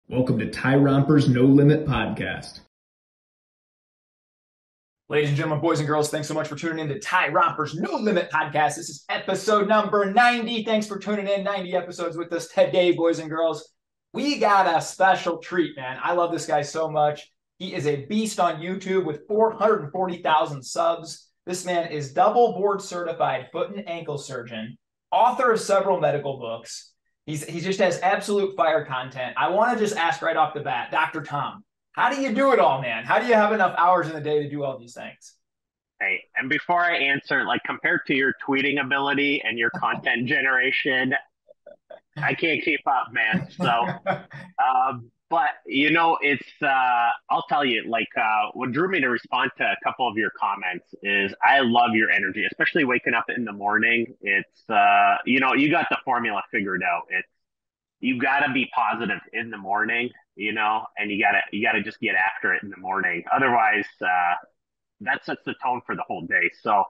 Welcome to Tyrompers No Limit Podcast. Ladies and gentlemen, boys and girls, thanks so much for tuning in to Tyrompers No Limit Podcast. This is episode number 90. Thanks for tuning in. 90 episodes with us today, boys and girls. We got a special treat, man. I love this guy so much. He is a beast on YouTube with 440,000 subs. This man is double board certified foot and ankle surgeon, author of several medical books. He just has absolute fire content. I want to just ask right off the bat, Dr. Tom, how do you do it all, man? How do you have enough hours in the day to do all these things? Hey, and before I answer, like compared to your tweeting ability and your content generation, I can't keep up, man. But I'll tell you, what drew me to respond to a couple of your comments is I love your energy, especially waking up in the morning. You got the formula figured out. You got to be positive in the morning, and you gotta just get after it in the morning. Otherwise, that sets the tone for the whole day. So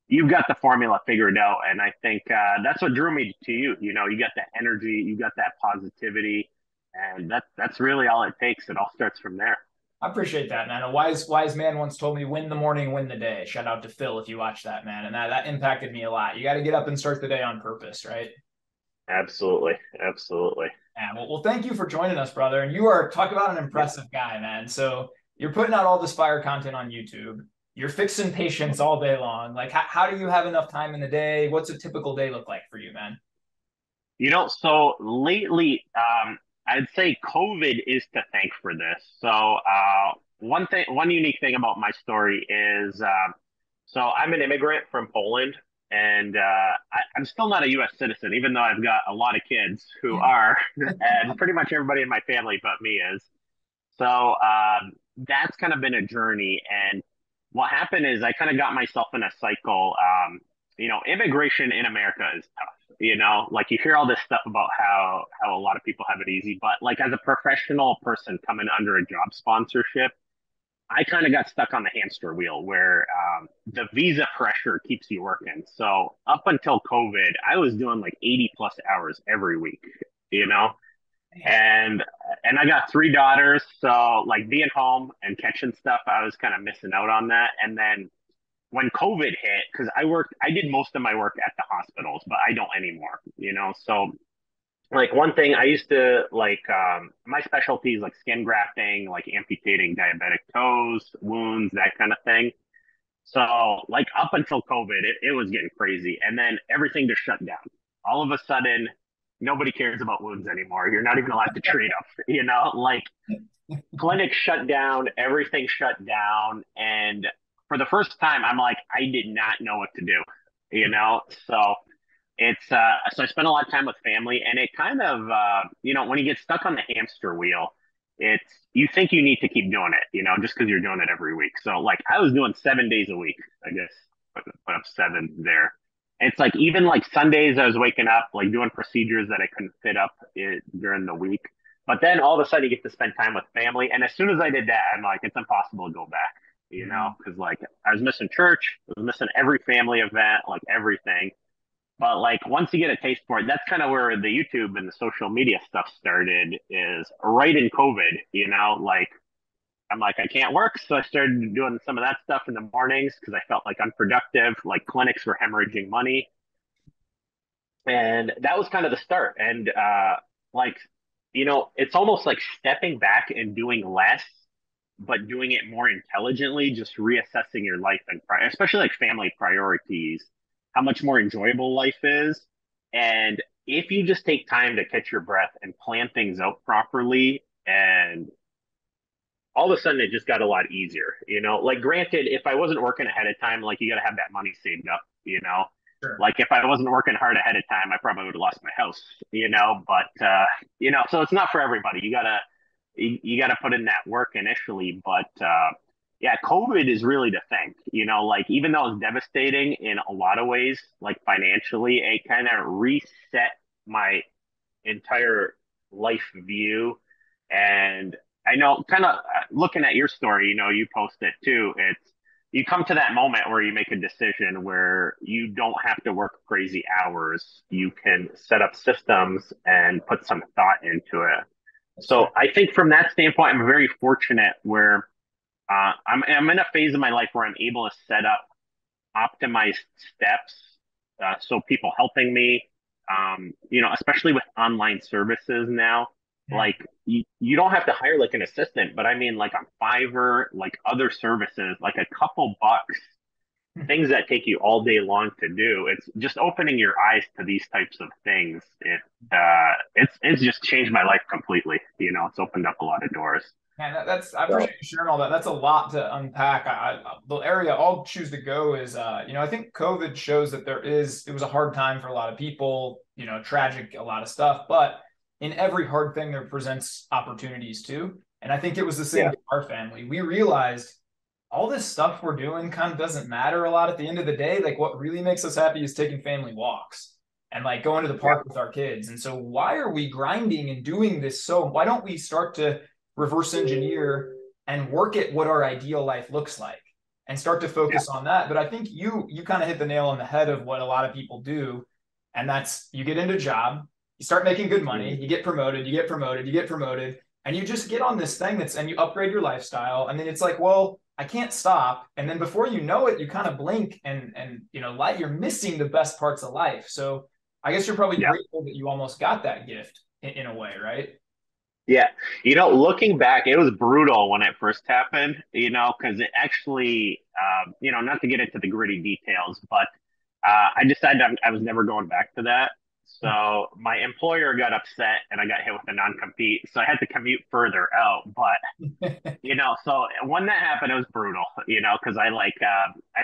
you've got the formula figured out, and I think that's what drew me to you. You got that energy, you got that positivity, and that's really all it takes. It all starts from there. I appreciate that, man. A wise man once told me, "Win the morning, win the day." Shout out to Phil if you watch that, man, and that impacted me a lot. You got to get up and start the day on purpose, right? Absolutely, absolutely. Yeah. Well, thank you for joining us, brother. And you are talk about an impressive guy, man. So you're putting out all this fire content on YouTube. You're fixing patients all day long. Like, how do you have enough time in the day? What's a typical day look like for you, man? So lately, I'd say COVID is to thank for this. One unique thing about my story is, so I'm an immigrant from Poland, and I'm still not a U.S. citizen, even though I've got a lot of kids who are, and pretty much everybody in my family but me is. That's kind of been a journey. And what happened is I kind of got myself in a cycle. Immigration in America is tough. Like you hear all this stuff about how a lot of people have it easy, but like as a professional person coming under a job sponsorship, I kind of got stuck on the hamster wheel where the visa pressure keeps you working. So up until COVID, I was doing like 80 plus hours every week, you know, and I got three daughters, so like being home and catching stuff, I was kind of missing out on that. And then when COVID hit, because I did most of my work at the hospitals, but I don't anymore, So like one thing I used to my specialty is like skin grafting, like amputating diabetic toes, wounds, that kind of thing. So like up until COVID, it was getting crazy, and then everything just shut down. All of a sudden, nobody cares about wounds anymore. You're not even allowed to treat them. Like clinics shut down, everything shut down, and for the first time, I'm like, I did not know what to do. So so I spent a lot of time with family, and it kind of when you get stuck on the hamster wheel, it's you think you need to keep doing it, just because you're doing it every week. So like I was doing 7 days a week, I guess, put up seven there. It's like even like Sundays, I was waking up like doing procedures that I couldn't fit up during the week. But then all of a sudden, you get to spend time with family, and as soon as I did that, I'm like, it's impossible to go back, because like I was missing church, I was missing every family event, like everything. But like once you get a taste for it, that's kind of where the YouTube and the social media stuff started, is right in COVID, like I'm like, I can't work. So I started doing some of that stuff in the mornings because I felt like unproductive, like clinics were hemorrhaging money. And that was kind of the start. And like, it's almost like stepping back and doing less, but doing it more intelligently, just reassessing your life and especially like family priorities, how much more enjoyable life is. And if you just take time to catch your breath and plan things out properly, and all of a sudden it just got a lot easier, like granted, if I wasn't working ahead of time, like you got to have that money saved up, Sure. like if I wasn't working hard ahead of time, I probably would have lost my house, but so it's not for everybody. You gotta put in that work initially. But yeah, COVID is really the thing. Like even though it's devastating in a lot of ways, like financially, it kind of reset my entire life view. And I know, kind of looking at your story, you post it too. It's you come to that moment where you make a decision where you don't have to work crazy hours. You can set up systems and put some thought into it. That's So fair. I think from that standpoint, I'm very fortunate where I'm in a phase of my life where I'm able to set up optimized steps. So people helping me, especially with online services now, Mm. like you don't have to hire like an assistant, but I mean like on Fiverr, like other services, like a couple bucks, things that take you all day long to do. It's just opening your eyes to these types of things. It's just changed my life completely. It's opened up a lot of doors. Man, I So appreciate you sharing all that. That's a lot to unpack. The area I'll choose to go is, I think COVID shows that it was a hard time for a lot of people, tragic, a lot of stuff, but in every hard thing, there presents opportunities too. And I think it was the same yeah, to our family. We realized all this stuff we're doing kind of doesn't matter a lot at the end of the day. Like what really makes us happy is taking family walks and like going to the yeah, park with our kids. And so why are we grinding and doing this? So why don't we start to reverse engineer and work at what our ideal life looks like and start to yeah, focus on that? But I think you kind of hit the nail on the head of what a lot of people do. And that's you get into a job, you start making good money, mhm, you get promoted, you get promoted, you get promoted, and you just get on this thing and you upgrade your lifestyle. And then it's like, well, I can't stop. And then before you know it, you kind of blink and you're missing the best parts of life. So I guess you're probably yeah. grateful that you almost got that gift in a way, right? Yeah. Looking back, it was brutal when it first happened, because it actually, not to get into the gritty details, but I decided I was never going back to that. So my employer got upset and I got hit with a non-compete. So I had to commute further out. But, so when that happened, it was brutal, because I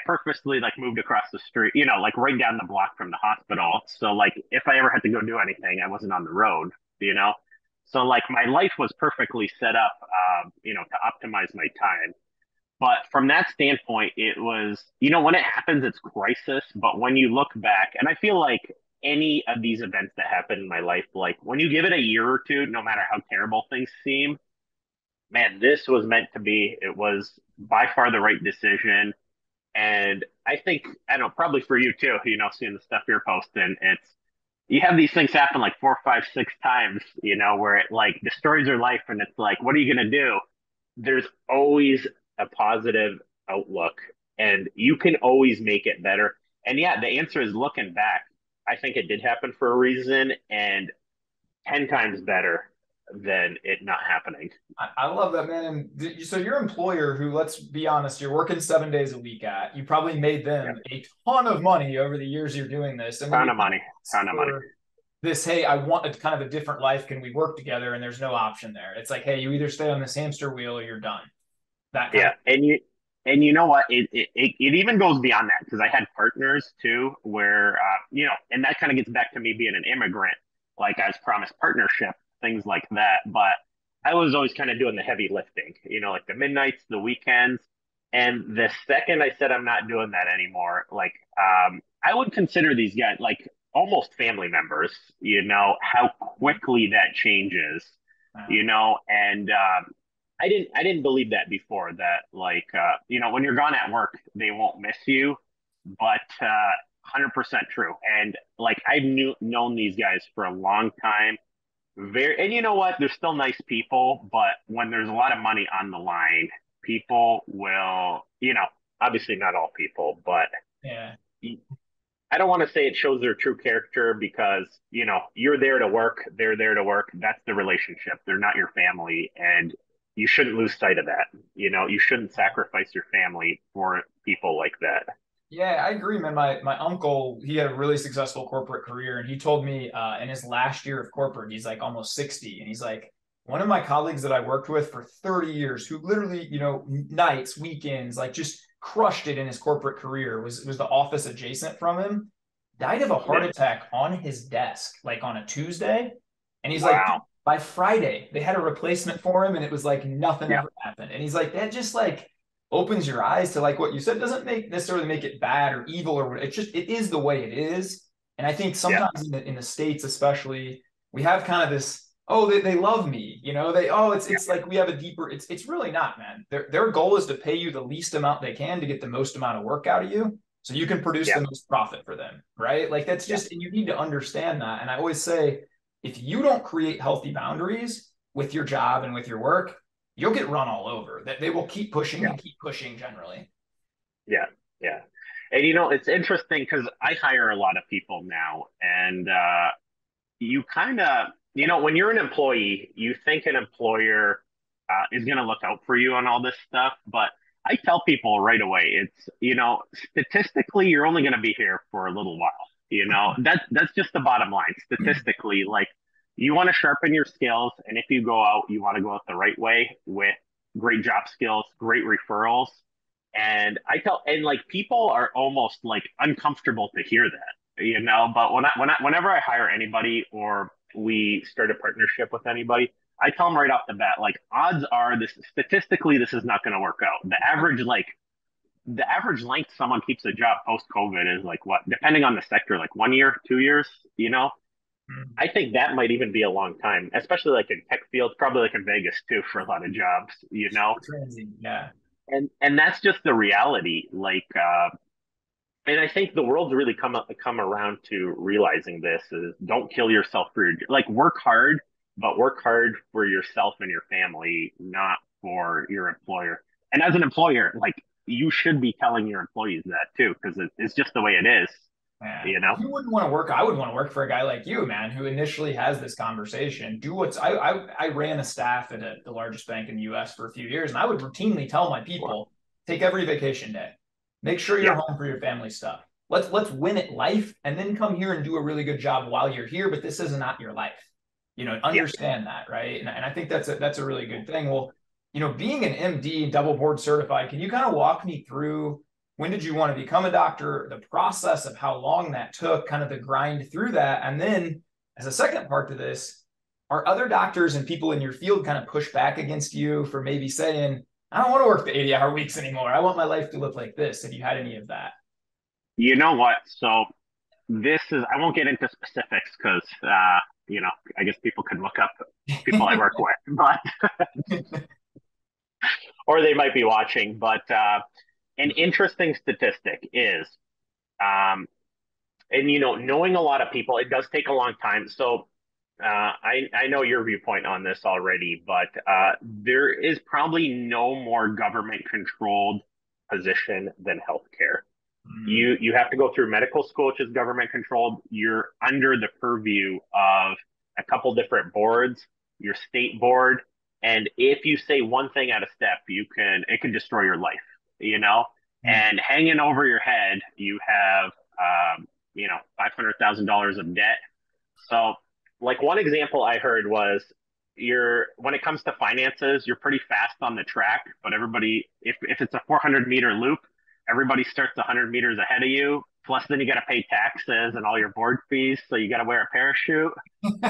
purposely like moved across the street, like right down the block from the hospital. So like if I ever had to go do anything, I wasn't on the road, you know? So like my life was perfectly set up, to optimize my time. But from that standpoint, it was, when it happens, it's crisis. But when you look back, and I feel like any of these events that happen in my life, like when you give it a year or two, no matter how terrible things seem, man, this was meant to be. It was by far the right decision. And I think, I don't know, probably for you too, seeing the stuff you're posting, you have these things happen like 4, 5, 6 times, where it like destroys your life. And it's like, what are you going to do? There's always a positive outlook and you can always make it better. And yeah, the answer is looking back. I think it did happen for a reason and 10 times better than it not happening. I love that, man. And so your employer, who, let's be honest, you're working 7 days a week at, you probably made Yeah. them a ton of money over the years you're doing this. And then Ton you of money, ton of money. for this, hey, I want a kind of a different life. Can we work together? And there's no option there. It's like, hey, you either stay on this hamster wheel or you're done. That kind Yeah, of and you know what? It even goes beyond that because I had partners too, where and that kind of gets back to me being an immigrant. Like I was promised partnership, things like that, but I was always kind of doing the heavy lifting, like the midnights, the weekends, and the second I said I'm not doing that anymore, like I would consider these guys like almost family members. How quickly that changes. And I didn't believe that before that like when you're gone at work they won't miss you, but 100% true. And like known these guys for a long time, very, and you know what, they're still nice people, but when there's a lot of money on the line, people will, obviously not all people, but yeah. I don't want to say it shows their true character because, you're there to work, they're there to work. That's the relationship. They're not your family. And you shouldn't lose sight of that. You shouldn't sacrifice your family for people like that. Yeah, I agree, man. My uncle, he had a really successful corporate career, and he told me in his last year of corporate, he's like almost 60, and he's like, one of my colleagues that I worked with for 30 years, who literally, nights, weekends, like just crushed it in his corporate career, was the office adjacent from him, died of a heart Yeah. attack on his desk, like on a Tuesday, and he's like, Wow. by Friday, they had a replacement for him, and it was like nothing Yeah. ever happened, and he's like, that just like opens your eyes to like what you said. It doesn't necessarily make it bad or evil or it's just it is the way it is. And I think Yeah. sometimes in the States especially, we have kind of this, oh, they love me, they, oh, it's like we have a deeper, it's really not, man. Their goal is to pay you the least amount they can to get the most amount of work out of you so you can produce Yeah. the most profit for them, right? Like that's Yeah. just, and you need to understand that. And I always say, if you don't create healthy boundaries, with your job and with your work, you'll get run all over. That they will keep pushing Yeah. and keep pushing generally. Yeah. Yeah. And it's interesting because I hire a lot of people now, and you kind of, when you're an employee, you think an employer is going to look out for you on all this stuff. But I tell people right away, it's, statistically, you're only going to be here for a little while. That's just the bottom line. Statistically, like you want to sharpen your skills. And if you go out, you want to go out the right way with great job skills, great referrals. And like people are almost like uncomfortable to hear that, but whenever I hire anybody or we start a partnership with anybody, I tell them right off the bat, like odds are this statistically, this is not going to work out. The average length someone keeps a job post COVID is like what, depending on the sector, like 1 year, 2 years, I think that might even be a long time, especially like in tech fields, probably like in Vegas too, for a lot of jobs. Transient, yeah. And that's just the reality. Like, and I think the world's really come around to realizing this is don't kill yourself for like work hard, but work hard for yourself and your family, not for your employer. And as an employer, like you should be telling your employees that too, because it's just the way it is, Yeah. you know? You wouldn't want to work. I would want to work for a guy like you, man, who initially has this conversation. I ran a staff at the largest bank in the US for a few years, and I would routinely tell my people, take every vacation day. Make sure you're Yeah. home for your family stuff. Let's win at life and then come here and do a really good job while you're here, but this is not your life. Understand that, right? And I think that's a really good thing. Well, being an MD, double board certified, can you kind of walk me through when did you want to become a doctor, the process of how long that took, kind of the grind through that? And then as a second part to this, are other doctors and people in your field kind of push back against you for maybe saying, I don't want to work the 80-hour weeks anymore. I want my life to look like this. Have you had any of that? You know what? So I won't get into specifics because, I guess people could look up people I work with, but, or they might be watching. But an interesting statistic is, um, and knowing a lot of people, it does take a long time. So I know your viewpoint on this already, but there is probably no more government controlled position than healthcare. You have to go through medical school, which is government controlled. You're under the purview of a couple different boards, your state board, and if you say one thing out of step, it can destroy your life. And hanging over your head, you have $500,000 of debt. So, like one example I heard was when it comes to finances, you're pretty fast on the track, but everybody, if it's a 400-meter loop, everybody starts 100 meters ahead of you. Plus, then you got to pay taxes and all your board fees, so you got to wear a parachute.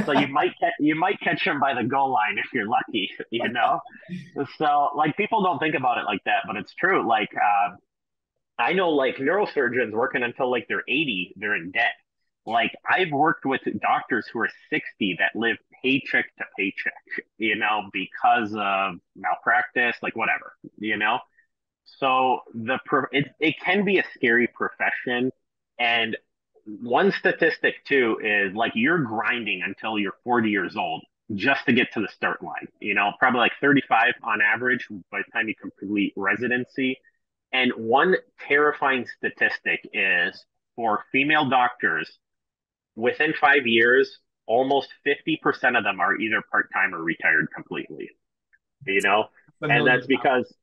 So you might catch them by the goal line if you're lucky. So like people don't think about it like that, but it's true. Like I know like neurosurgeons working until like they're 80, they're in debt. Like I've worked with doctors who are 60 that live paycheck to paycheck, because of malpractice, like whatever. So it can be a scary profession. And one statistic too is like you're grinding until you're 40 years old just to get to the start line, probably like 35 on average by the time you complete residency. And one terrifying statistic is for female doctors, within 5 years, almost 50% of them are either part-time or retired completely, and that's because,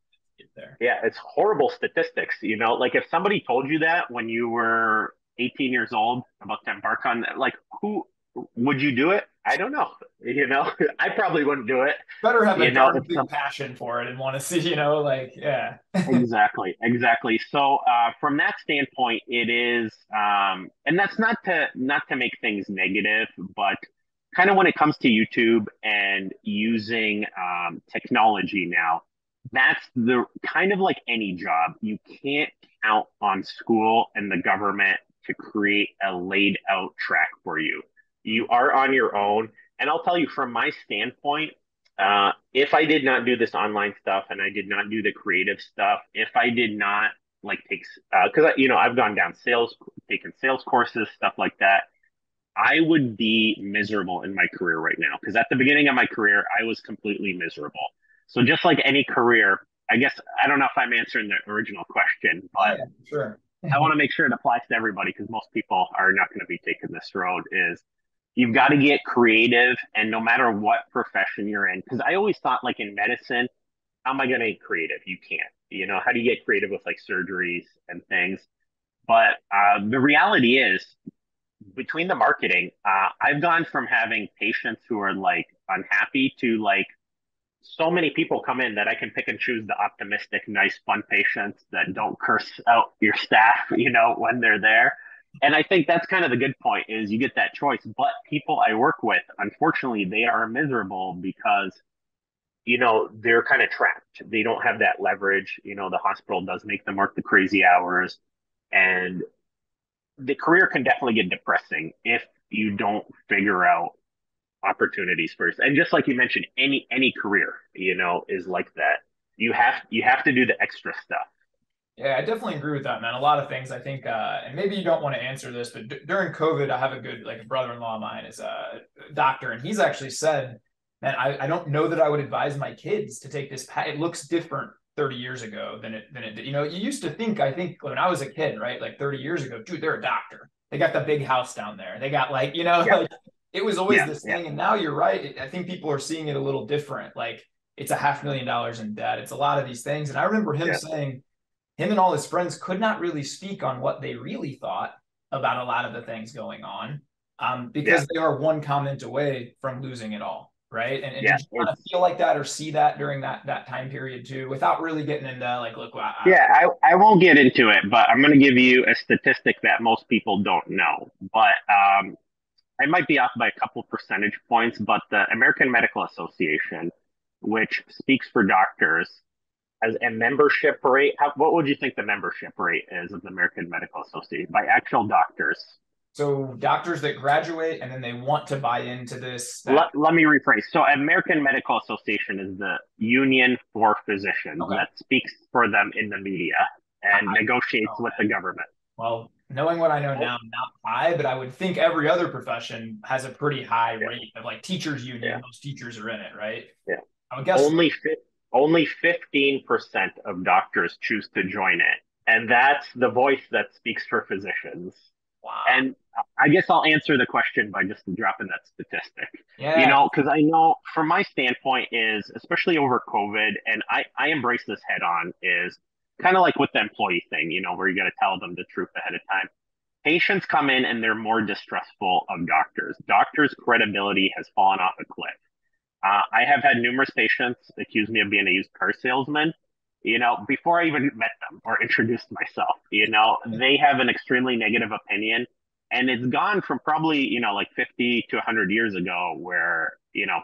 yeah, it's horrible statistics, like if somebody told you that when you were 18 years old about to embark on that, like who would you do it? I don't know. I probably wouldn't do it. Better have a darn big passion for it and want to see, yeah. Exactly. So from that standpoint, it is, and that's not to make things negative, but kind of when it comes to YouTube and using technology now, that's the kind of like any job. You can't count on school and the government to create a laid out track for you. You are on your own. And I'll tell you from my standpoint, if I did not do this online stuff and I did not do the creative stuff, if I did not like take, because I've gone down taken sales courses, stuff like that. I would be miserable in my career right now because at the beginning of my career, I was completely miserable. So just like any career, I guess I don't know if I'm answering the original question, Oh but yeah, sure. I want to make sure it applies to everybody because most people are not going to be taking this road. Is you've got to get creative, and no matter what profession you're in, because I always thought like in medicine, how am I going to get creative? You can't. How do you get creative with like surgeries and things? But the reality is, between the marketing, I've gone from having patients who are like unhappy to like so many people come in that I can pick and choose the optimistic, nice, fun patients that don't curse out your staff, when they're there. And I think that's kind of the good point is you get that choice. But people I work with, unfortunately, they are miserable because, they're kind of trapped. They don't have that leverage. The hospital does make them work the crazy hours. And the career can definitely get depressing if you don't figure out opportunities first. And just like you mentioned, any career, is like that. You have to do the extra stuff. Yeah, I definitely agree with that, man. A lot of things I think, and maybe you don't want to answer this, but during COVID, I have a good, like a brother-in-law of mine is a doctor, and he's actually said, man, I don't know that I would advise my kids to take this. It looks different 30 years ago than it did. You used to think, I think when I was a kid, right, like 30 years ago, dude, they're a doctor. They got the big house down there. They got like, Yeah, like it was always yeah, this yeah, thing. And now you're right. I think people are seeing it a little different. Like it's $500,000 in debt. It's a lot of these things. And I remember him yeah, saying, him and all his friends could not really speak on what they really thought about a lot of the things going on, yeah, because they are one comment away from losing it all. Right. And yeah. did you kind of feel like that or see that during that time period too, without really getting into like, look, Yeah, I won't get into it, but I'm going to give you a statistic that most people don't know. But I might be off by a couple percentage points, but the American Medical Association, which speaks for doctors, has a membership rate. What would you think the membership rate is of the American Medical Association by actual doctors? so doctors that graduate and then they want to buy into this, that, Let me rephrase. So, American Medical Association is the union for physicians okay. that speaks for them in the media and negotiates Oh, with the government. well, knowing what I know Oh, now, not high, but I would think every other profession has a pretty high yeah, rate of like teachers union. yeah, Most teachers are in it, right? yeah. I would guess. Only only 15% of doctors choose to join it, and that's the voice that speaks for physicians. Wow. And I guess I'll answer the question by just dropping that statistic. Yeah. Because I know from my standpoint is, especially over COVID, and I embrace this head on, is kind of like with the employee thing, where you got to tell them the truth ahead of time. Patients come in and they're more distrustful of doctors. Doctors' credibility has fallen off a cliff. I have had numerous patients accuse me of being a used car salesman. Before I even met them or introduced myself, they have an extremely negative opinion. And it's gone from probably, like 50 to 100 years ago, where,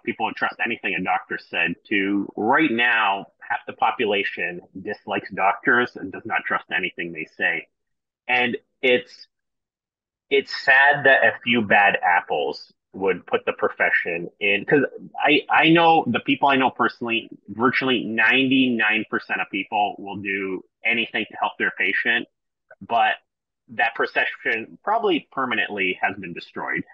people would trust anything a doctor said, to right now, half the population dislikes doctors and does not trust anything they say. And it's sad that a few bad apples would put the profession in, because I know the people I know personally, virtually 99% of people will do anything to help their patient, but that perception probably permanently has been destroyed,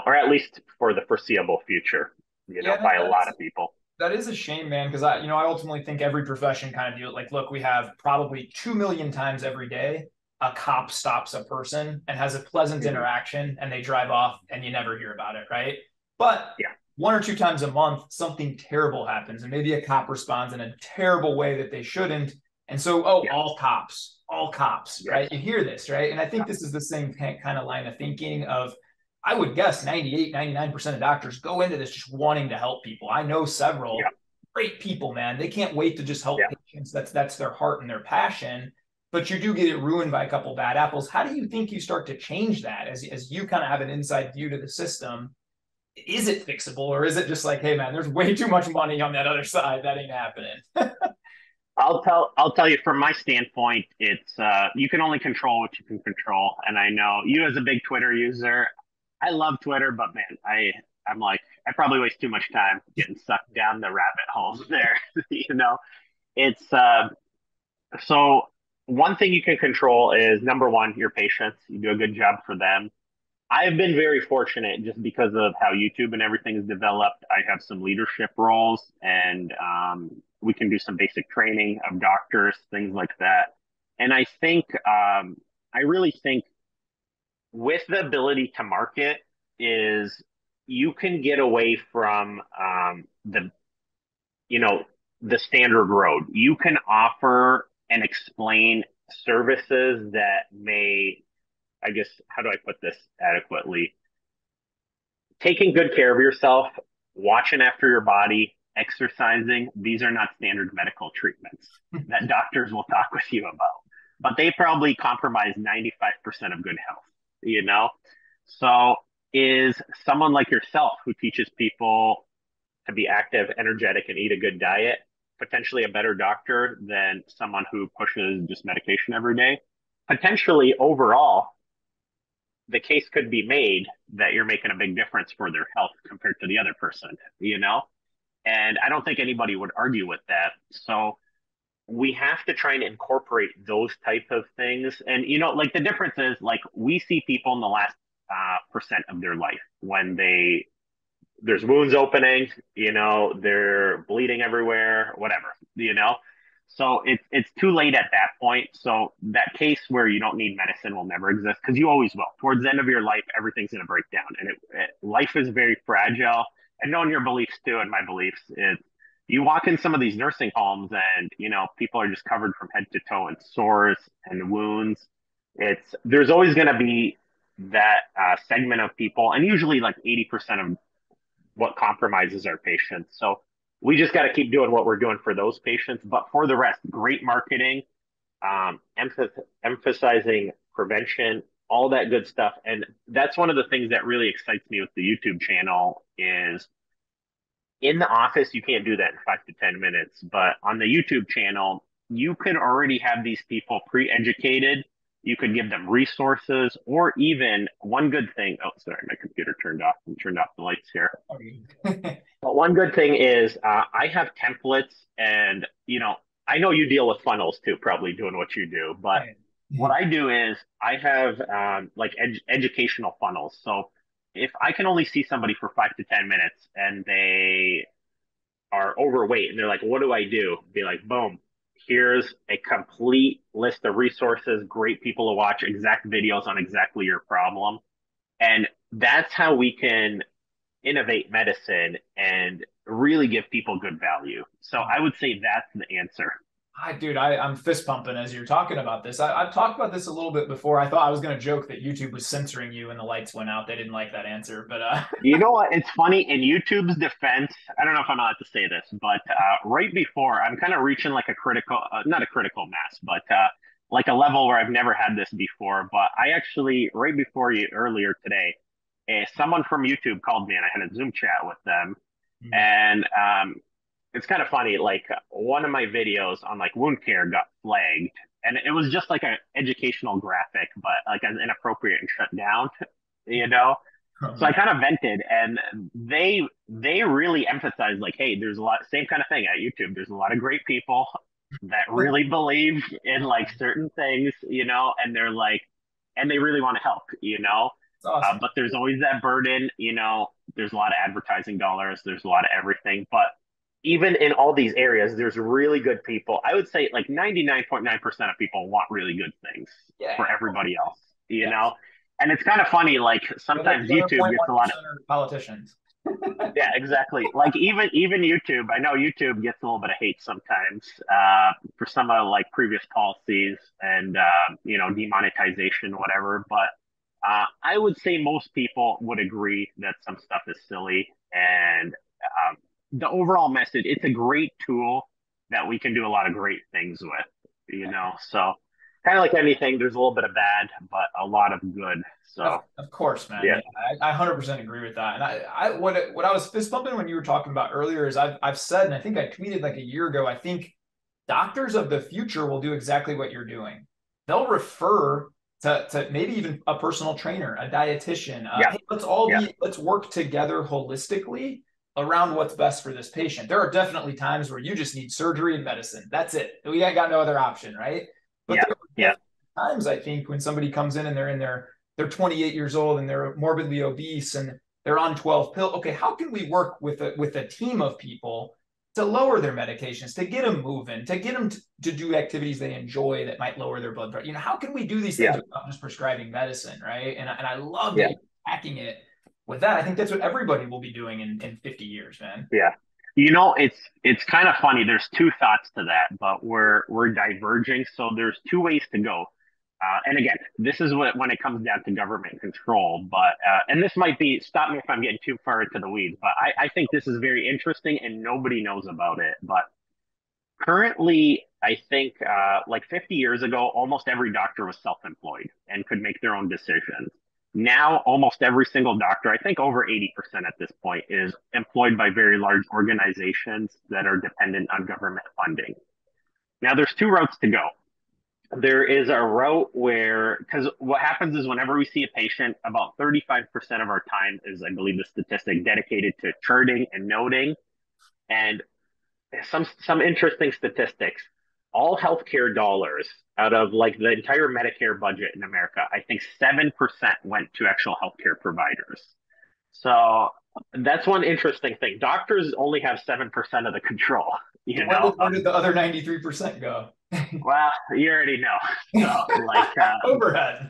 or at least for the foreseeable future, Yeah, by a lot of people. that is a shame, man, because I ultimately think every profession kind of do it. Like, look, we have probably 2 million times every day a cop stops a person and has a pleasant Mhm. interaction and they drive off and you never hear about it, right? But Yeah, one or two times a month, something terrible happens and maybe a cop responds in a terrible way that they shouldn't. And so, oh, yeah, all cops, yes, right? You hear this, right? And I think this is the same kind of line of thinking of, I would guess 98, 99% of doctors go into this just wanting to help people. I know yeah, several great people, man. They can't wait to just help yeah. patients. That's their heart and their passion. But you do get it ruined by a couple bad apples. How do you think you start to change that as you kind of have an inside view to the system? Is it fixable or is it just like, hey man, there's way too much money on that other side. That ain't happening. I'll tell you from my standpoint, it's you can only control what you can control. And I know you as a big Twitter user, I love Twitter, but man, I'm like I probably waste too much time getting sucked down the rabbit holes there. It's so one thing you can control is number one, your patients. You do a good job for them. I've been very fortunate just because of how YouTube and everything is developed. I have some leadership roles, and we can do some basic training of doctors, things like that. And I really think with the ability to market is you can get away from you know, the standard road. You can offer and explain services that may, I guess, how do I put this adequately? Taking good care of yourself, watching after your body, exercising, these are not standard medical treatments that doctors will talk with you about. But they probably compromise 95% of good health, you know? So is someone like yourself who teaches people to be active, energetic, and eat a good diet potentially a better doctor than someone who pushes just medication every day? Potentially overall, the case could be made that you're making a big difference for their health compared to the other person, you know? And I don't think anybody would argue with that. So we have to try and incorporate those type of things. And, like the difference is like we see people in the last percent of their life when there's wounds opening, they're bleeding everywhere, whatever, you know. So it's too late at that point. So that case where you don't need medicine will never exist because you always will. Towards the end of your life, everything's going to break down, and life is very fragile. And knowing your beliefs too, and my beliefs, is you walk in some of these nursing homes, and people are just covered from head to toe in sores and wounds. There's always going to be that segment of people, and usually like 80% of what compromises our patients. So we just got to keep doing what we're doing for those patients. But for the rest, great marketing, emphasizing prevention, all that good stuff. And that's one of the things that really excites me with the YouTube channel is in the office, you can't do that in 5 to 10 minutes. But on the YouTube channel, you can already have these people pre-educated. You could give them resources, or even one good thing. Oh, sorry, my computer turned off the lights here. But one good thing is I have templates, and I know you deal with funnels too, probably doing what you do. But what I do is I have like educational funnels. So if I can only see somebody for 5 to 10 minutes and they are overweight and they're like, what do I do? Be like, boom, here's a complete list of resources, great people to watch, exact videos on exactly your problem. And that's how we can innovate medicine and really give people good value. So I would say that's the answer. Dude, I'm fist pumping as you're talking about this. I've talked about this a little bit before. I thought I was going to joke that YouTube was censoring you and the lights went out. They didn't like that answer, but You know what? It's funny. In YouTube's defense, I don't know if I'm allowed to say this, but right before, I'm kind of reaching like a critical, not a critical mass, but like a level where I've never had this before. But I actually, right before you earlier today, someone from YouTube called me and I had a Zoom chat with them. And it's kind of funny. Like one of my videos on like wound care got flagged, and it was just like an educational graphic, but like as inappropriate and shut down, you know. So I kind of vented, and they really emphasized like, hey, there's a lot same kind of thing at YouTube. There's a lot of great people that really believe in like certain things, and they're like, and they really want to help, awesome. but there's always that burden, there's a lot of advertising dollars, there's a lot of everything. But even in all these areas, there's really good people. I would say like 99.9% of people want really good things for everybody else, you know? And it's kind of funny, like sometimes YouTube gets a lot of politicians. Yeah, exactly. Like even YouTube, I know YouTube gets a little bit of hate sometimes for some of like previous policies and demonetization, whatever. But I would say most people would agree that some stuff is silly. And the overall message, it's a great tool that we can do a lot of great things with. So kind of like anything, there's a little bit of bad, but a lot of good. So of course, man. Yeah. I 100% agree with that. And what I was fist bumping when you were talking about earlier is I've said, and I think I tweeted like a year ago, I think doctors of the future will do exactly what you're doing. They'll refer to maybe even a personal trainer, a dietitian. Hey, let's work together holistically around what's best for this patient. There are definitely times where you just need surgery and medicine. That's it. We ain't got no other option, right? But there are times I think when somebody comes in and they're in their they're 28 years old and they're morbidly obese and they're on 12 pills. Okay, how can we work with a team of people to lower their medications, to get them moving, to get them to do activities they enjoy that might lower their blood pressure? You know, how can we do these things without just prescribing medicine, right? And I love that you're hacking it with that. I think that's what everybody will be doing in 50 years, man. Yeah. You know, it's kind of funny. There's two thoughts to that, but we're diverging. So there's two ways to go. And again, this is what when it comes down to government control. But and this might be, stop me if I'm getting too far into the weeds. But I think this is very interesting, and nobody knows about it. But currently, I think like 50 years ago, almost every doctor was self-employed and could make their own decisions. Now, almost every single doctor, I think over 80% at this point, is employed by very large organizations that are dependent on government funding. Now, there's two routes to go. There is a route where, because what happens is whenever we see a patient, about 35% of our time is, I believe, the statistic dedicated to charting and noting. And some interesting statistics. All healthcare dollars out of like the entire Medicare budget in America, I think 7% went to actual healthcare providers. So that's one interesting thing. Doctors only have 7% of the control, you know. Where did the other 93% go? Well, you already know. So like overhead.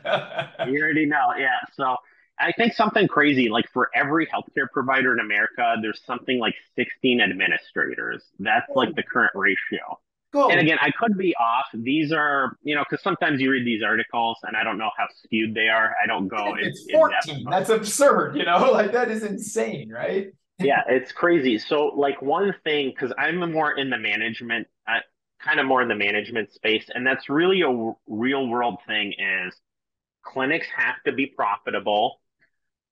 You already know. Yeah. So I think something crazy, like for every healthcare provider in America, there's something like 16 administrators. That's like the current ratio. Cool. And again, I could be off. These are, you know, because sometimes you read these articles and I don't know how skewed they are. I don't go in. It's 14. That's absurd, you know, like that is insane, right? Yeah, it's crazy. So, like, one thing, because I'm more in the management, kind of more in the management space, and that's really a real world thing is clinics have to be profitable.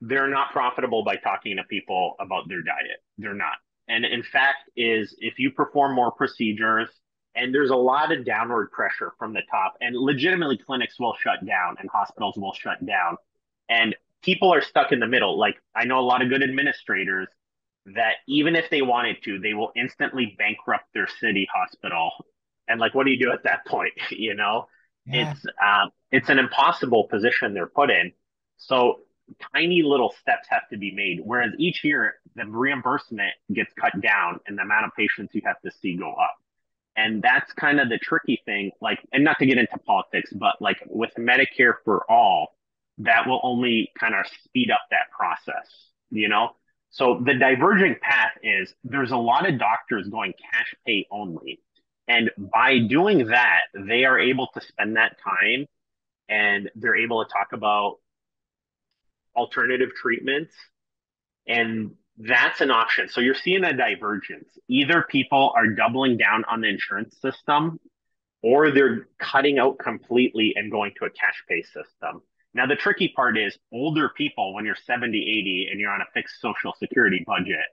They're not profitable by talking to people about their diet. They're not. And in fact, is if you perform more procedures, and there's a lot of downward pressure from the top, and legitimately clinics will shut down and hospitals will shut down. And people are stuck in the middle. Like I know a lot of good administrators that even if they wanted to, they will instantly bankrupt their city hospital. And like, what do you do at that point? You know, Yeah. It's an impossible position they're put in. So tiny little steps have to be made. Whereas each year the reimbursement gets cut down and the amount of patients you have to see go up. And that's kind of the tricky thing, like, and not to get into politics, but like with Medicare for all, that will only kind of speed up that process, you know? So the diverging path is there's a lot of doctors going cash pay only. And by doing that, they are able to spend that time and they're able to talk about alternative treatments. And that's an option. So you're seeing a divergence. Either people are doubling down on the insurance system or they're cutting out completely and going to a cash pay system. Now, the tricky part is older people, when you're 70, 80, and you're on a fixed social security budget,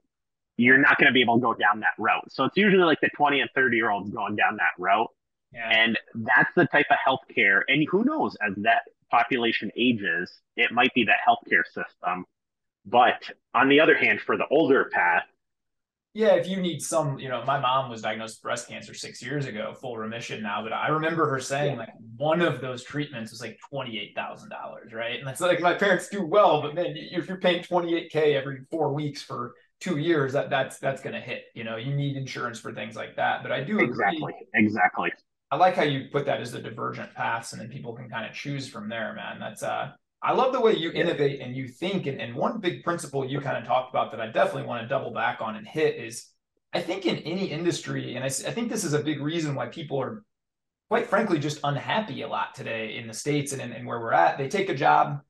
you're not going to be able to go down that route. So it's usually like the 20 and 30-year-olds going down that route. Yeah. And that's the type of healthcare. And who knows, as that population ages, it might be that healthcare system. But on the other hand, for the older path, yeah, if you need some, you know, my mom was diagnosed with breast cancer 6 years ago, full remission now, but I remember her saying like one of those treatments was like $28,000, right? And that's like my parents do well, but man, if you're paying $28K every 4 weeks for 2 years, that's going to hit. You know, you need insurance for things like that. But I do agree. Exactly. I like how you put that as the divergent paths, and then people can kind of choose from there, man. That's I love the way you innovate and you think. And one big principle you kind of talked about that I definitely want to double back on and hit is I think in any industry, and I think this is a big reason why people are, quite frankly, just unhappy a lot today in the States and where we're at. They take a job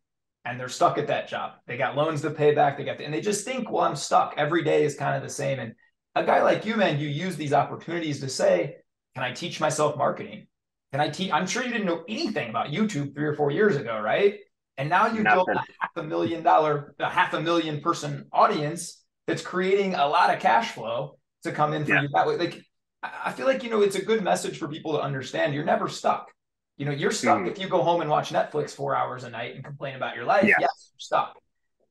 and they're stuck at that job. They got loans to pay back. And they just think, well, I'm stuck. Every day is kind of the same. And a guy like you, man, you use these opportunities to say, can I teach myself marketing? Can I teach? I'm sure you didn't know anything about YouTube 3 or 4 years ago, right? And now you've built a $500,000 person audience that's creating a lot of cash flow to come in for you that way. Like, I feel like, you know, it's a good message for people to understand. You're never stuck. You know, you're stuck if you go home and watch Netflix 4 hours a night and complain about your life. Yes, you're stuck.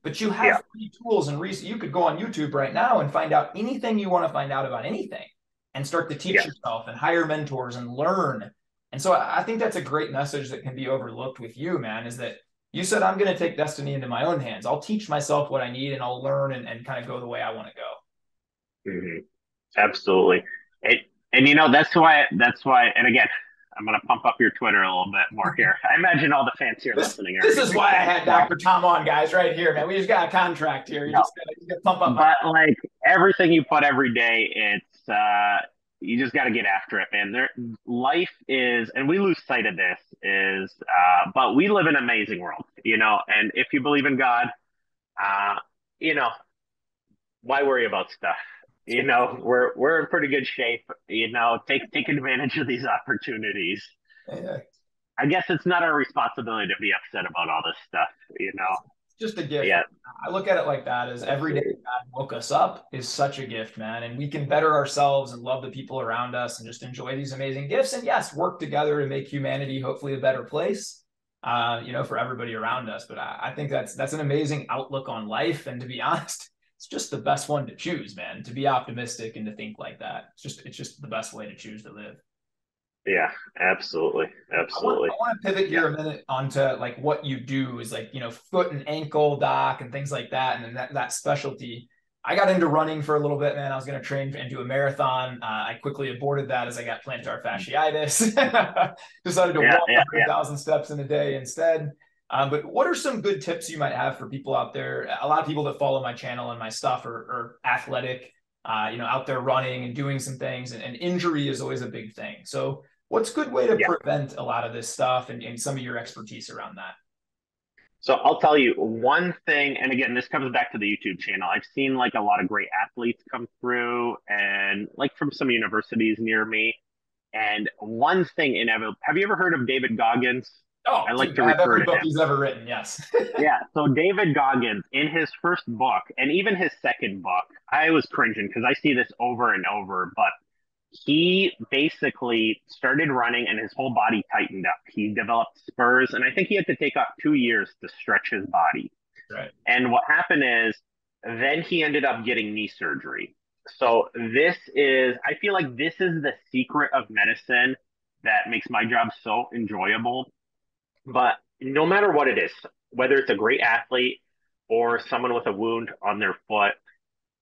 But you have free tools and you could go on YouTube right now and find out anything you want to find out about anything and start to teach yourself and hire mentors and learn. And so I think that's a great message that can be overlooked with you, man, is that You said I'm going to take destiny into my own hands. I'll teach myself what I need and I'll learn and kind of go the way I want to go. Mhm. Absolutely. It, and that's why, and again, I'm going to pump up your Twitter a little bit more here. I imagine all the fans here This, listening are this a is big why I fan. had So, Dr. Tom on, guys, right here, man. We just got a contract here. no, You gotta pump up my. but like everything you put every day, you just got to get after it, man. Life is, and we lose sight of this, but we live in an amazing world, and if you believe in God, uh, you know, why worry about stuff? We're in pretty good shape. Take advantage of these opportunities. Yeah. I guess it's not our responsibility to be upset about all this stuff. Just a gift. Yeah, I look at it like that as every day absolutely. God woke us up is such a gift, man. And we can better ourselves and love the people around us and just enjoy these amazing gifts. And yes, work together to make humanity hopefully a better place, for everybody around us. But I think that's an amazing outlook on life. And to be honest, it's just the best one to choose, man. To be optimistic and to think like that. It's just the best way to choose to live. Yeah, absolutely, I want absolutely. I want to pivot Yeah, here a minute onto like what you do is like foot and ankle doc and things like that, and then that specialty. I got into running for a little bit, man. I was going to train and do a marathon. I quickly aborted that as I got plantar fasciitis. Decided to yeah, walk yeah, yeah. 100,000 steps in a day instead. But what are some good tips you might have for people out there? A lot of people that follow my channel and my stuff are athletic, out there running and doing some things, and injury is always a big thing. So what's a good way to Yeah. prevent a lot of this stuff and some of your expertise around that? So I'll tell you one thing, and again, this comes back to the YouTube channel. I've seen like a lot of great athletes come through, and like from some universities near me. And one thing inevitable. Have you ever heard of David Goggins? Oh, I like dude, to I have refer every to book him. he's ever written. Yes. Yeah, so David Goggins, in his first book, and even his second book, I was cringing because I see this over and over, but he basically started running and his whole body tightened up. He developed spurs, and I think he had to take off 2 years to stretch his body. Right. And what happened is, then he ended up getting knee surgery. So I feel like this is the secret of medicine that makes my job so enjoyable. But no matter what it is, whether it's a great athlete or someone with a wound on their foot,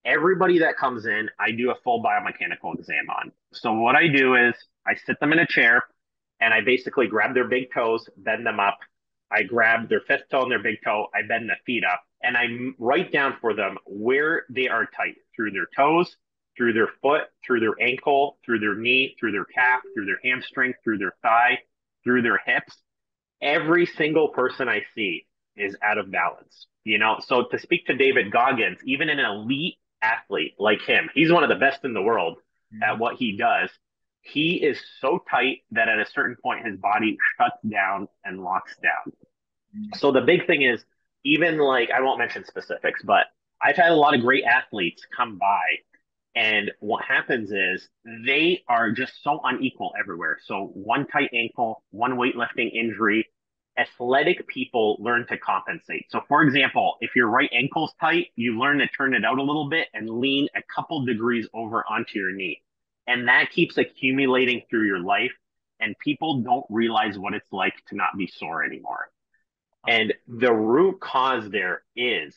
everybody that comes in, I do a full biomechanical exam on. So what I do is I sit them in a chair and I basically grab their big toes, bend them up. I grab their fifth toe and their big toe, I bend the feet up, and I write down for them where they are tight through their toes, through their foot, through their ankle, through their knee, through their calf, through their hamstring, through their thigh, through their hips. Every single person I see is out of balance. So to speak to David Goggins, even an elite athlete like him, he's one of the best in the world at Mhm. what he does. He is so tight that at a certain point his body shuts down and locks down. So the big thing is, even like, I won't mention specifics, but I've had a lot of great athletes come by, and what happens is they are just so unequal everywhere. So one tight ankle, one weightlifting injury, athletic people learn to compensate. So for example, if your right ankle's tight, you learn to turn it out a little bit and lean a couple degrees over onto your knee. And that keeps accumulating through your life. And people don't realize what it's like to not be sore anymore. And the root cause there is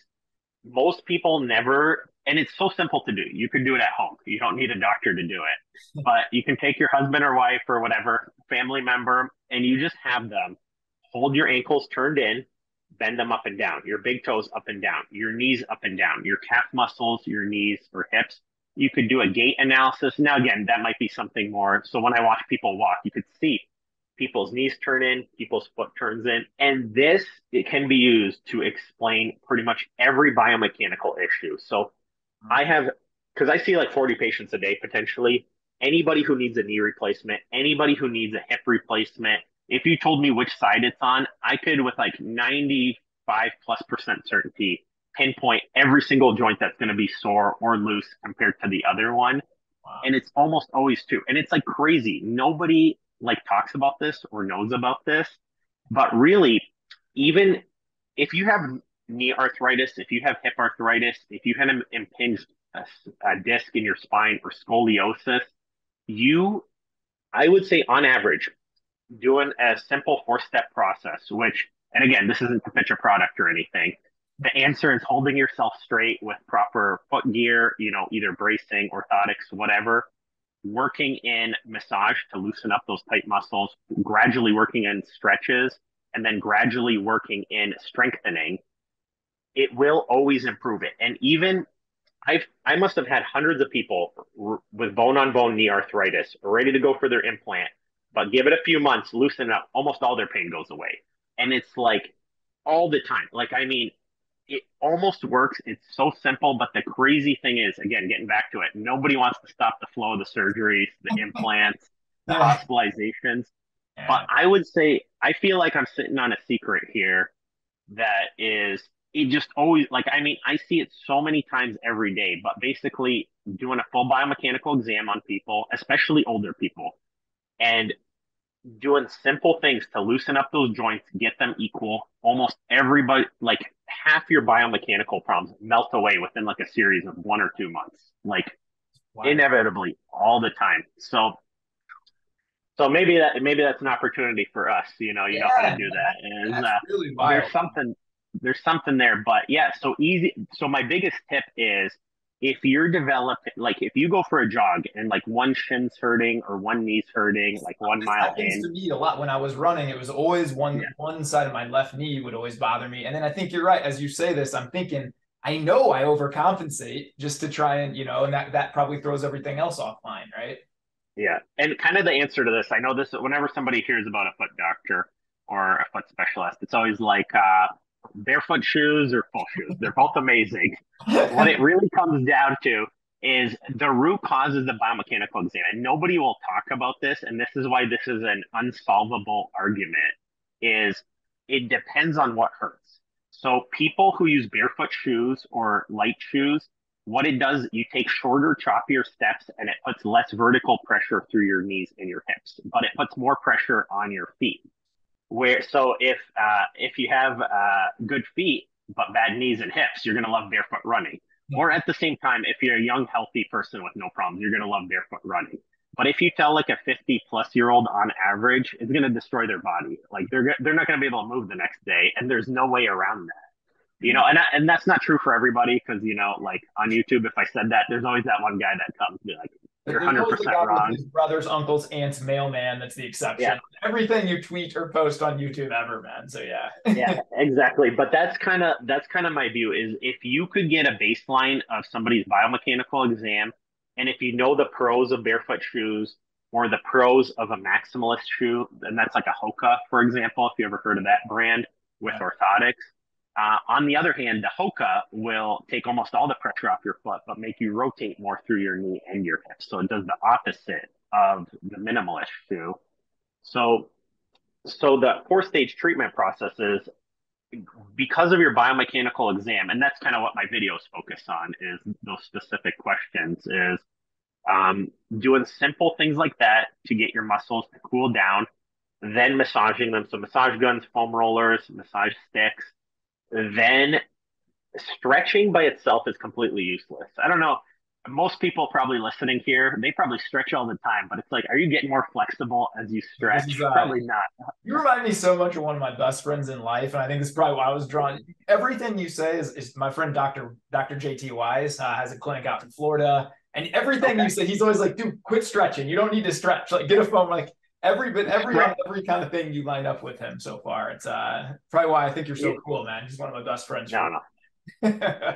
most people never, and it's so simple to do. You can do it at home. You don't need a doctor to do it. But you can take your husband or wife or whatever family member, and you just have them hold your ankles turned in, bend them up and down, your big toes up and down, your knees up and down, your calf muscles, your knees or hips. You could do a gait analysis. Now, again, that might be something more. So when I watch people walk, you could see people's knees turn in, people's foot turns in. And this, it can be used to explain pretty much every biomechanical issue. So I have, because I see like 40 patients a day potentially. Anybody who needs a knee replacement, anybody who needs a hip replacement, if you told me which side it's on, I could, with like 95+% certainty, pinpoint every single joint that's going to be sore or loose compared to the other one. Wow. And it's almost always two. And it's like crazy. Nobody like talks about this or knows about this. But really, even if you have knee arthritis, if you have hip arthritis, if you had an impinged a disc in your spine or scoliosis, you, I would say on average, doing a simple 4-step process, which and again, this isn't to pitch a product or anything. The answer is holding yourself straight with proper foot gear, either bracing, orthotics, whatever, working in massage to loosen up those tight muscles, gradually working in stretches, and then gradually working in strengthening. It will always improve it. And even I must have had hundreds of people with bone on bone knee arthritis ready to go for their implant, but give it a few months, loosen it up, almost all their pain goes away. And it's like all the time. Like, I mean, it almost works. It's so simple, but the crazy thing is, again, getting back to it, nobody wants to stop the flow of the surgeries, the implants, the Yeah. hospitalizations. But Yeah. I would say I feel like I'm sitting on a secret here that is it just always like I mean I see it so many times every day, but basically doing a full biomechanical exam on people, especially older people, and doing simple things to loosen up those joints, get them equal. Almost everybody, like half your biomechanical problems melt away within like a series of 1 or 2 months, like Wow. inevitably all the time. So maybe that's an opportunity for us. You know how to Yeah, do that. Is that's really there's wild. something there, but yeah. So easy. So my biggest tip is if you're developing, like if you go for a jog and like one shin's hurting or one knee's hurting, like one This mile happens in, to me a lot when I was running. It was always yeah, one side of my left knee would always bother me. And then I think you're right. As you say this, I'm thinking, I know I overcompensate just to try and, and that probably throws everything else offline, right? yeah. And kind of the answer to this, I know this. Whenever somebody hears about a foot doctor or a foot specialist, it's always like barefoot shoes or full shoes. They're both amazing. What it really comes down to is the root cause is the biomechanical exam. And nobody will talk about this. And this is why this is an unsolvable argument is it depends on what hurts. So people who use barefoot shoes or light shoes, what it does, you take shorter, choppier steps and it puts less vertical pressure through your knees and your hips, but it puts more pressure on your feet. Where so if you have good feet but bad knees and hips, you're gonna love barefoot running. Or at the same time, if you're a young, healthy person with no problems, you're gonna love barefoot running. But if you tell like a 50-plus-year-old on average, it's gonna destroy their body. Like they're not gonna be able to move the next day, and there's no way around that. And that's not true for everybody because like on YouTube, if I said that, there's always that one guy that comes and be like, "You're There's always the 100% guy with wrong." his brothers, uncles, aunts, mailman that's the Yeah, exception. Everything you tweet or post on YouTube ever, man. So yeah, yeah. exactly. But that's kind of my view is if you could get a baseline of somebody's biomechanical exam, and if you know the pros of barefoot shoes or the pros of a maximalist shoe, and that's like a Hoka, for example, if you ever heard of that brand with Yeah. orthotics. On the other hand, the Hoka will take almost all the pressure off your foot, but make you rotate more through your knee and your hips. So it does the opposite of the minimalist shoe. So so the four-stage treatment process is because of your biomechanical exam, and that's kind of what my videos focus on is those specific questions is doing simple things like that to get your muscles to cool down, then massaging them. So massage guns, foam rollers, massage sticks, then stretching by itself is completely useless. I don't know. Most people probably listening here, they probably stretch all the time, but it's like, are you getting more flexible as you This stretch? is Probably not. you remind me so much of one of my best friends in life, and I think this is probably why I was drawn. Everything you say is my friend Dr. JT Wise has a clinic out in Florida, and everything Okay. you say, he's always like, "Dude, quit stretching. You don't need to stretch. Like, get a phone. Like every kind of thing you line up with him so far. It's probably why I think you're so cool, man. He's one of my best friends for No, no, life.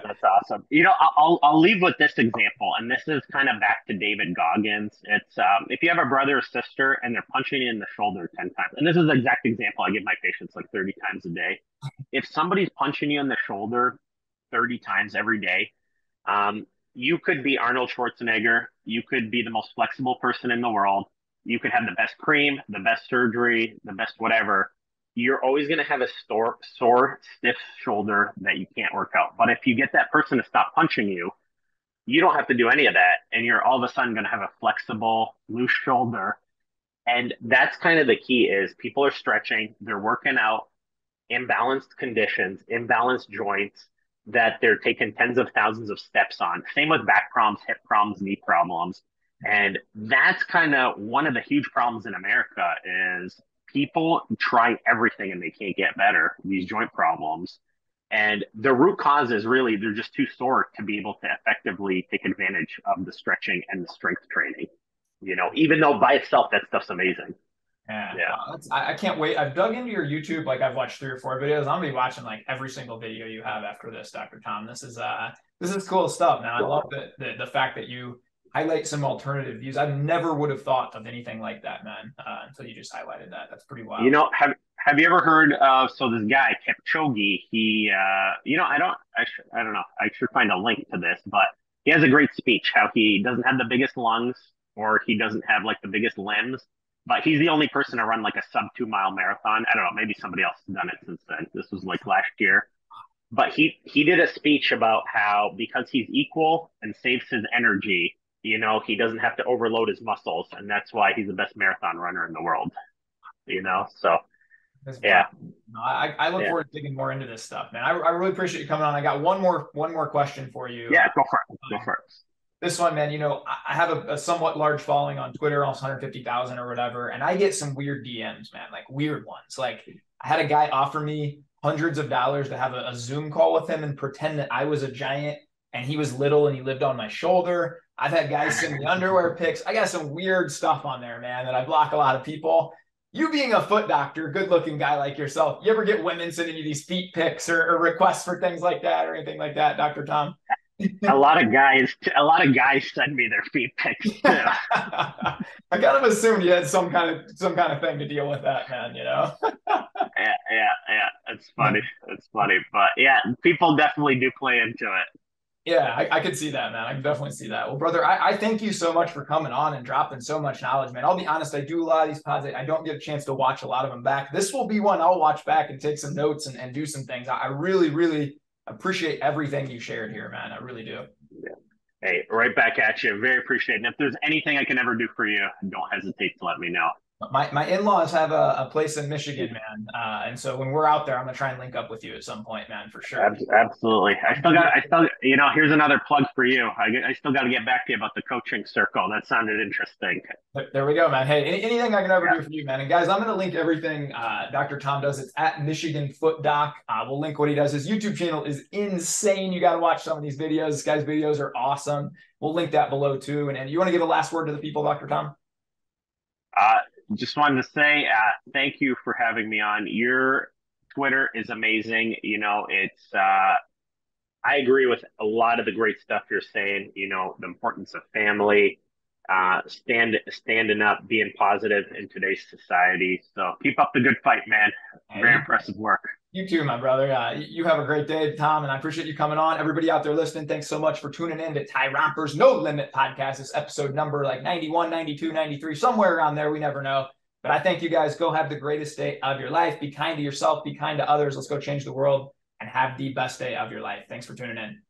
that's awesome. I'll leave with this example, and this is kind of back to David Goggins. It's if you have a brother or sister and they're punching you in the shoulder 10 times, and this is the exact example I give my patients like 30 times a day. If somebody's punching you in the shoulder 30 times every day, um, you could be Arnold Schwarzenegger. You could be the most flexible person in the world. You could have the best cream, the best surgery, the best whatever. You're always going to have a sore, stiff shoulder that you can't work out. But if you get that person to stop punching you, you don't have to do any of that. And you're all of a sudden going to have a flexible, loose shoulder. And that's kind of the key is people are stretching, they're working out, imbalanced conditions, imbalanced joints that they're taking tens of thousands of steps on. Same with back problems, hip problems, knee problems. And that's kind of one of the huge problems in America is people try everything and they can't get better, these joint problems. And the root cause is really they're just too sore to be able to effectively take advantage of the stretching and the strength training. Even though by itself that stuff's amazing. Yeah, Yeah. wow, I can't wait. I've dug into your YouTube. Like I've watched 3 or 4 videos. I'm gonna be watching like every single video you have after this, Dr. Tom. This is cool stuff, man. I love the fact that you highlight some alternative views. I never would have thought of anything like that, man, until you just highlighted that. That's pretty wild. Have you ever heard of this guy Kipchoge? He I don't know. I should find a link to this, but he has a great speech. How he doesn't have the biggest lungs or he doesn't have like the biggest limbs, but he's the only person to run like a sub 2 mile marathon. I don't know. Maybe somebody else has done it since then. This was like last year. But he did a speech about how because he's equal and saves his energy, he doesn't have to overload his muscles, and that's why he's the best marathon runner in the world. So yeah. No, I look forward to digging more into this stuff, man. I really appreciate you coming on. I got one more question for you. Yeah, go for it. Go for it. This one, man, I have a somewhat large following on Twitter, almost 150,000 or whatever, and I get some weird DMs, man, like weird ones. Like I had a guy offer me hundreds of dollars to have a Zoom call with him and pretend that I was a giant and he was little and he lived on my shoulder. I've had guys send me underwear pics. I got some weird stuff on there, man, that I block a lot of people. You being a foot doctor, good-looking guy like yourself, you ever get women sending you these feet pics or requests for things like that or anything like that, Dr. Tom? A lot of guys send me their feet pics too. I kind of assumed you had some kind of thing to deal with that, man. Yeah. It's funny. It's funny, but yeah, people definitely do play into it. Yeah, I could see that, man. I can definitely see that. Well, brother, I thank you so much for coming on and dropping so much knowledge, man. I'll be honest, I do a lot of these pods. I don't get a chance to watch a lot of them back. This will be one I'll watch back and take some notes and do some things. I really, really appreciate everything you shared here, man. I really do. Yeah. Hey, right back at you. Very appreciated. And if there's anything I can ever do for you, don't hesitate to let me know. My in-laws have a place in Michigan, man, and so when we're out there, I'm gonna try and link up with you at some point, man, for sure. Absolutely. Here's another plug for you. I still got to get back to you about the coaching circle. That sounded interesting. There we go, man. Hey, anything I can ever do for you, man. And guys, I'm gonna link everything Dr. Tom does. It's at Michigan Foot Doc. We'll link what he does. His YouTube channel is insane. You got to watch some of these videos. This guy's videos are awesome. We'll link that below too. And you want to give a last word to the people, Dr. Tom? Just wanted to say thank you for having me on. Your Twitter is amazing. I agree with a lot of the great stuff you're saying. The importance of family, standing up, being positive in today's society. So keep up the good fight, man. Very impressive work. You too, my brother. You have a great day, Tom, and I appreciate you coming on. Everybody out there listening, thanks so much for tuning in to Tyrompers No Limit Podcast. This episode number like 91, 92, 93, somewhere around there. We never know. But I thank you guys. Go have the greatest day of your life. Be kind to yourself. Be kind to others. Let's go change the world and have the best day of your life. Thanks for tuning in.